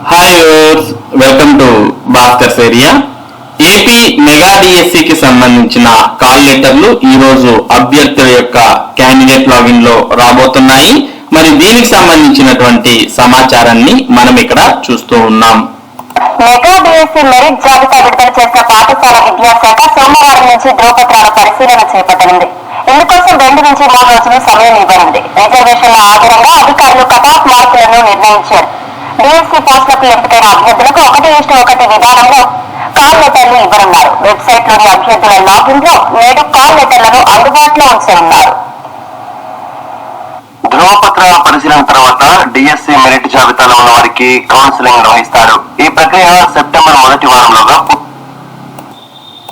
Hi viewers, welcome to Bhaskar's area. AP mega డిఎస్సికి సంబంధించిన call లెటర్లు ఈ రోజు అభ్యర్థుల యొక్క క్యాండిడేట్ లాగిన్ లో రాబోతున్నాయి. మరి దీనికి సంబంధించినటువంటి సమాచారాన్ని మనం ఇక్కడ చూస్తూ ఉన్నాం. మెగా డిఎస్సి మెరిట్ జాబితా విడుదల చేసిన పాఠశాల విద్యాశాఖ సోమవారం నుంచి ధ్రువపత్రాల పరిశీలన చేపట్టనుంది. ఇందుకోసం 2 నుంచి 3 రోజులు సమయం ఇవ్వనుంది. రిజర్వేషన్ల ఆధారంగా అధికారులు కటాఫ్ మార్కులను నిర్ణయించారు. డిఎస్సి పోస్టులకు ఎంపికైన అభ్యర్థులకు 1:1 విధానంలో కాల్ లెటర్లు ఇవ్వనున్నారు. వెబ్సైట్ లోని అభ్యర్థుల లాగిన్ లో నేడు కాల్ లెటర్లను అందుబాటులో ఉంచనున్నారు. ధ్రువపత్రాల పరిశీలన తర్వాత డిఎస్సి మెరిట్ జాబితాలో ఉన్న వారికి కౌన్సిలింగ్ నిర్వహిస్తారు. ఈ ప్రక్రియ సెప్టెంబర్ మొదటి వారంలోగా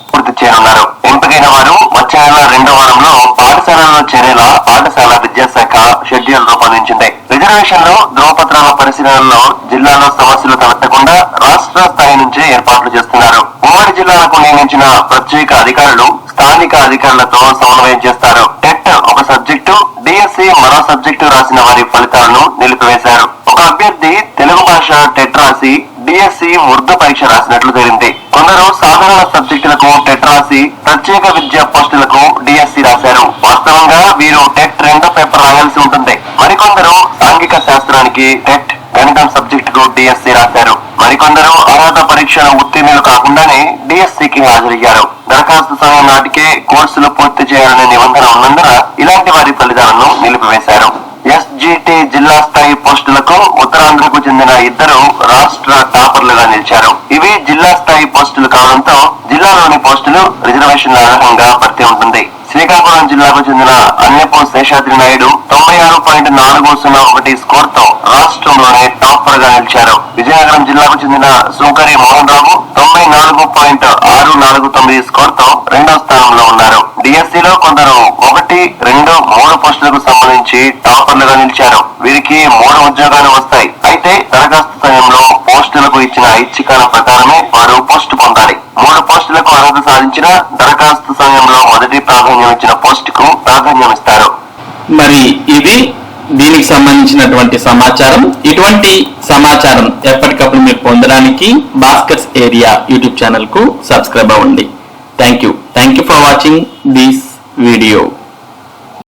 పూర్తి చేయనున్నారు. ఎంపికైన వారు వచ్చే నెల 2వ వారంలో పాఠశాలలో చేరేలా పాఠశాల విద్యాశాఖ షెడ్యూల్ రూపొందించింది. రిజర్వేషన్లు ధ్రువపత్రాల పరిశీలనలో జిల్లాలో సమస్యలు తలెత్తకుండా రాష్ట్ర స్థాయి నుంచే ఏర్పాట్లు చేస్తున్నారు. ఉమ్మడి జిల్లాలకు నియమించిన ప్రత్యేక అధికారులు స్థానిక అధికారులతో సమన్వయం చేస్తారు. టెట్ ఒక సబ్జెక్టు, డిఎస్సి మరో సబ్జెక్టు రాసిన వారి ఫలితాలను నిలిపివేశారు. ఒక అభ్యర్థి తెలుగు భాష టెట్ రాసి డిఎస్సి ఉర్దూ పరీక్ష రాసినట్లు తేలింది. కొందరు సాధారణ సబ్జెక్టులకు టెట్ రాసి ప్రత్యేక విద్యా పోస్టులకు డిఎస్సి రాశారు. వాస్తవంగా వీరు టెట్ 2వ పేపర్ రాయాల్సి ఉంటుంది. మరికొందరు సాంఘిక శాస్త్రానికి టెట్, గణితం సబ్జెక్టుకు డిఎస్సి రాశారు. మరికొందరు అర్హత పరీక్షల ఉత్తీర్ణులు కాకుండానే డిఎస్సికి హాజరయ్యారు. దరఖాస్తు సమయం నాటికే కోర్సులు పూర్తి చేయాలనే నిబంధన ఉన్నందున ఇలాంటి వారి ఫలితాలను నిలిపివేశారు. ఎస్జిటి జిల్లా స్థాయి పోస్టులకు ఉత్తరాంధ్రకు చెందిన 2 రాష్ట్ర టాపర్లుగా నిలిచారు. ఇవి జిల్లా స్థాయి పోస్టులు కావడంతో జిల్లాలోని పోస్టులు రిజర్వేషన్ల ఆధారంగా భర్తీ ఉంటుంది. శ్రీకాకుళం జిల్లాకు చెందిన అన్నెపు శేషాద్రి నాయుడు 96.401 స్కోర్ తో రాష్ట్రంలోనే టాపర్ గా నిలిచారు. విజయనగరం జిల్లాకు చెందిన సుంకరి మోహన్ రావు 94.649 స్కోర్ తో 2వ స్థానంలో ఉన్నారు. డిఎస్సిలో కొందరు 1, 2, 3 పోస్టులకు సంబంధించి టాపర్లుగా నిలిచారు. వీరికి 3 ఉద్యోగాలు వస్తాయి. అయితే దరఖాస్తు సమయంలో పోస్టులకు ఇచ్చిన ఐచ్ఛికాల ప్రకారమే వారు పోస్టు పొందాలి. 3 పోస్టులకు అర్హత సాధించిన దరఖాస్తు సమయంలో మొదటి ప్రాధాన్యం ఇచ్చిన పోస్టుకు ప్రాధాన్యం ఇస్తారు. మరి ఇది దీనికి సంబంధించినటువంటి సమాచారం. ఇటువంటి సమాచారం ఎప్పటికప్పుడు మీరు పొందడానికి భాస్కర్స్ ఏరియా యూట్యూబ్ ఛానల్ కు సబ్స్క్రైబ్ అవ్వండి. Thank you for watching this video.